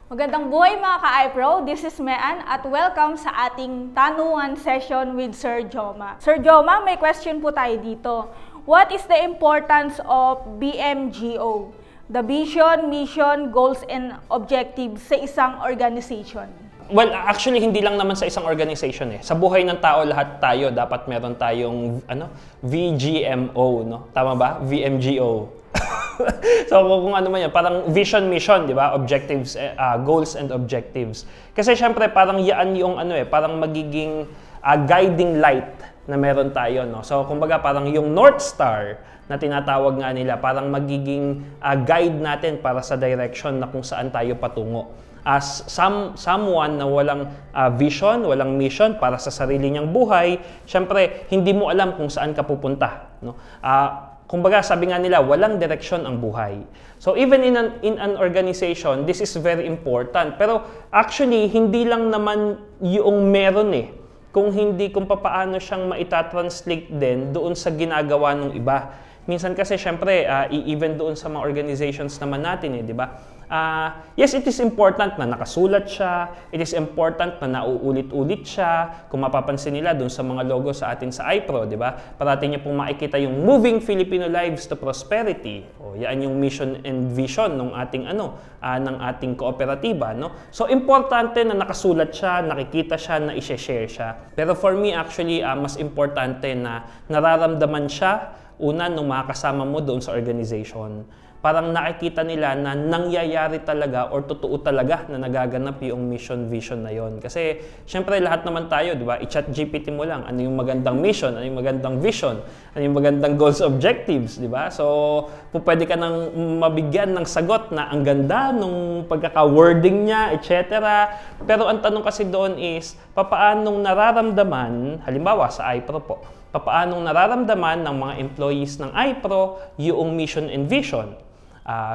Magandang buhay mga ka-iPro, this is Mean at welcome sa ating tanungan session with Sir Joma. Sir Joma, may question po tayo dito. What is the importance of BMGO? The vision, mission, goals, and objectives sa isang organization? Well, actually, hindi lang naman sa isang organization eh. Sa buhay ng tao, lahat tayo, dapat meron tayong VGMO, no? Tama ba? VMGO. So kung ano man yan, parang vision, mission, di ba? Objectives, goals and objectives. Kasi syempre parang yan yung parang magiging guiding light na meron tayo, no? So kumbaga parang yung North Star na tinatawag nga nila, parang magiging guide natin para sa direction na kung saan tayo patungo. As someone na walang vision, walang mission para sa sarili niyang buhay, syempre hindi mo alam kung saan ka pupunta, no? Kumbaga, sabi nga nila, walang direksyon ang buhay. So even in an organization, this is very important. Pero actually, hindi lang naman yung meron eh. Kung paano siyang maitatranslate din doon sa ginagawa ng iba. Minsan kasi, syempre, even doon sa mga organizations naman natin di ba? Yes, it is important na nakasulat siya. It is important na nauulit-ulit siya. Kung mapapansin nila doon sa mga logo sa atin sa iPro, di ba? Parati niyo pong makikita yung Moving Filipino Lives to Prosperity. O, yan yung mission and vision ng ating ng ating kooperatiba, no? So importante na nakasulat siya, nakikita siya, na i-share siya. Pero for me actually mas importante na nararamdaman siya una nung makakasama mo doon sa organization. Parang nakikita nila na nangyayari talaga or totoo talaga na nagaganap yung mission, vision na yon. Kasi, syempre, lahat naman tayo, di ba? I-chat GPT mo lang, ano yung magandang mission, ano yung magandang vision, ano yung magandang goals, objectives, di ba? So, pwede ka nang mabigyan ng sagot na ang ganda nung pagkaka-wording niya, etc. Pero ang tanong kasi doon is, papaanong nararamdaman, halimbawa sa iPro po, papaanong nararamdaman ng mga employees ng iPro yung mission and vision.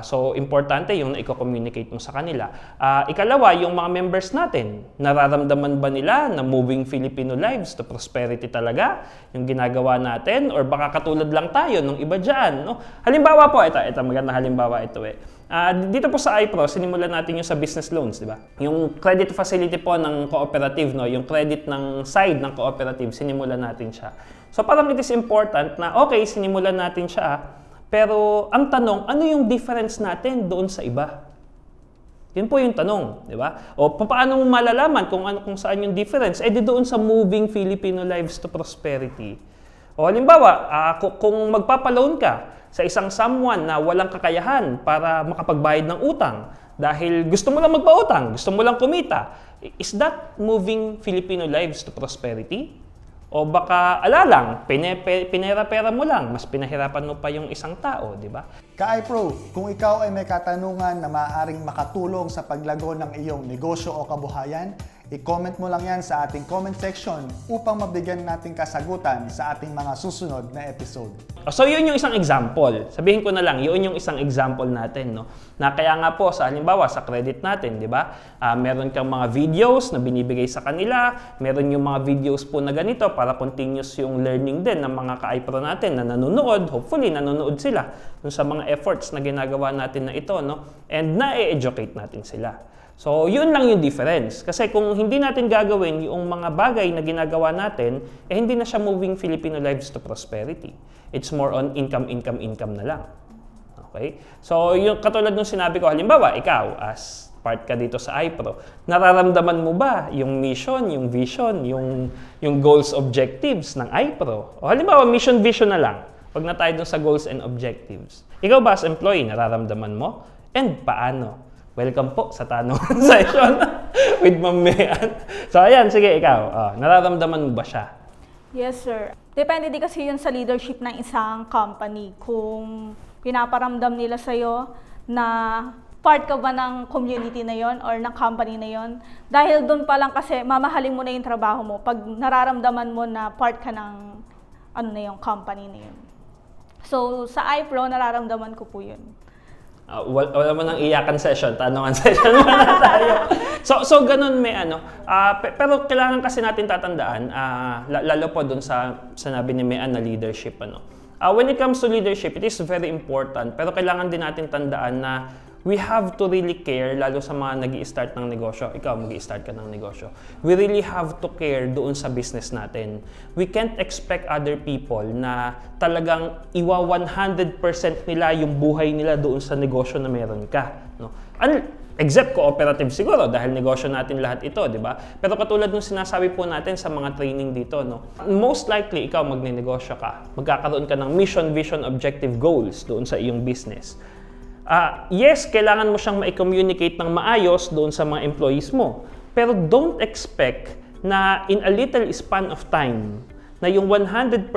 So, importante yung na-communicate mo sa kanila. Ikalawa, yung mga members natin, nararamdaman ba nila na moving Filipino lives to prosperity talaga yung ginagawa natin? Or baka katulad lang tayo nung iba dyan, no? Halimbawa po, ito magandang halimbawa ito eh. Dito po sa iPro, sinimulan natin yung sa business loans, di ba? Yung credit facility po ng cooperative, no? Yung credit ng side ng cooperative, sinimulan natin siya. So, parang it is important na, okay, sinimulan natin siya, pero ang tanong, ano yung difference natin doon sa iba? Yun po yung tanong, di ba? O paano mo malalaman kung saan yung difference? Di doon sa Moving Filipino Lives to Prosperity. O halimbawa, kung magpapaloan ka sa isang someone na walang kakayahan para makapagbayad ng utang dahil gusto mo lang magpautang, gusto mo lang kumita, is that Moving Filipino Lives to Prosperity? O baka, lang, pinera-pera mo lang, mas pinahirapan mo pa yung isang tao, di ba? Ka-iPro, kung ikaw ay may katanungan na maaaring makatulong sa paglago ng iyong negosyo o kabuhayan, i-comment mo lang yan sa ating comment section upang mabigyan natin kasagutan sa ating mga susunod na episode. So yun yung isang example. Sabihin ko na lang, yun yung isang example natin, no? Na kaya nga po sa halimbawa sa credit natin, di ba? Meron kang mga videos na binibigay sa kanila, meron yung mga videos po na ganito para continuous yung learning din ng mga ka-iPro natin na nanonood, hopefully nanonood sila dun sa mga efforts na ginagawa natin na ito, no? And na-educate natin sila. So, yun lang yung difference. Kasi kung hindi natin gagawin yung mga bagay na ginagawa natin, hindi na siya Moving Filipino Lives to Prosperity. It's more on income na lang. Okay? So, yung katulad ng sinabi ko, halimbawa, ikaw, as part ka dito sa iPro, nararamdaman mo ba yung mission, yung vision, yung goals, objectives ng iPro? O halimbawa, mission, vision na lang. Huwag na tayo dun sa goals and objectives. Ikaw ba as employee, nararamdaman mo? And paano? Welcome po sa tanungan session with Ma'am Mean. So, ayan, sige, ikaw. Nararamdaman mo ba siya? Yes, sir. Depende din kasi yun sa leadership ng isang company. Kung pinaparamdam nila sa'yo na part ka ba ng community na yon or ng company na yon. Dahil doon pa lang kasi mamahalin mo na yung trabaho mo pag nararamdaman mo na part ka ng company na yun. So, sa iPro, nararamdaman ko po yun. Wala mo nang iyakan session, tanungan session muna tayo. So ganun may pero kailangan kasi natin tatandaan, lalo po dun sa sinabi ni Mean na leadership, When it comes to leadership, it is very important, pero kailangan din natin tandaan na we have to really care, lalo sa mga nag-i-start ng negosyo. Ikaw, mag-i-start ka ng negosyo. We really have to care doon sa business natin. We can't expect other people na talagang iwa 100% nila yung buhay nila doon sa negosyo na meron ka. No? Except cooperative siguro dahil negosyo natin lahat ito, di ba? Pero katulad ng sinasabi po natin sa mga training dito, no? Most likely, ikaw magne-negosyo ka. Magkakaroon ka ng mission, vision, objective, goals doon sa iyong business. Yes, kailangan mo siyang ma-communicate ng maayos doon sa mga employees mo. Pero don't expect na in a little span of time, na yung 100%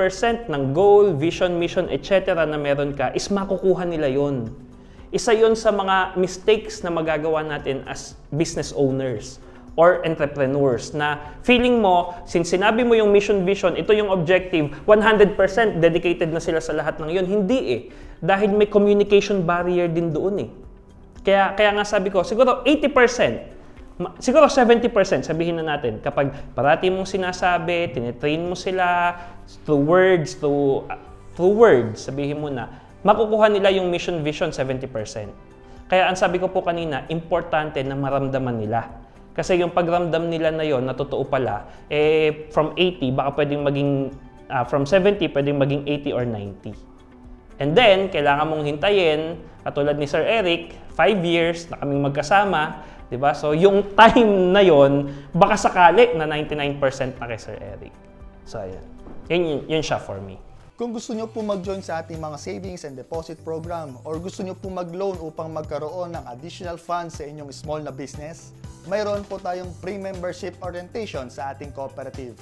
ng goal, vision, mission, etc. na meron ka is makukuha nila yon. Isa yon sa mga mistakes na magagawa natin as business owners or entrepreneurs na feeling mo, since sinabi mo yung mission, vision, ito yung objective, 100% dedicated na sila sa lahat ng yun. Hindi eh. Dahil may communication barrier din doon eh. Kaya nga sabi ko, siguro 80%, siguro 70%, sabihin na natin, kapag parati mong sinasabi, tinetrain mo sila through words, sabihin mo na, makukuha nila yung mission vision 70%. Kaya ang sabi ko po kanina, importante na maramdaman nila. Kasi yung pagramdam nila na yon na totoo pala, from 80, baka pwedeng maging, from 70, pwedeng maging 80 or 90. And then, kailangan mong hintayin, katulad ni Sir Eric, 5 years na kaming magkasama, di ba? So, yung time na yon baka sakali na 99% na kay Sir Eric. So, ayan. Yun siya for me. Kung gusto nyo po mag-join sa ating mga savings and deposit program or gusto nyo po mag-loan upang magkaroon ng additional funds sa inyong small na business, mayroon po tayong pre-membership orientation sa ating cooperative.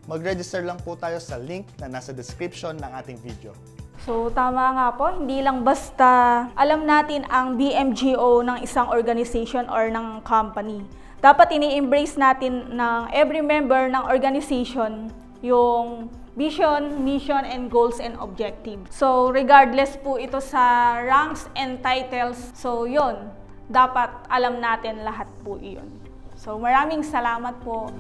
Mag-register lang po tayo sa link na nasa description ng ating video. So, tama nga po, hindi lang basta alam natin ang BMGO ng isang organization or ng company. Dapat ini-embrace natin ng every member ng organization yung vision, mission, and goals and objectives. So, regardless po ito sa ranks and titles, so yun, dapat alam natin lahat po iyon. So, maraming salamat po.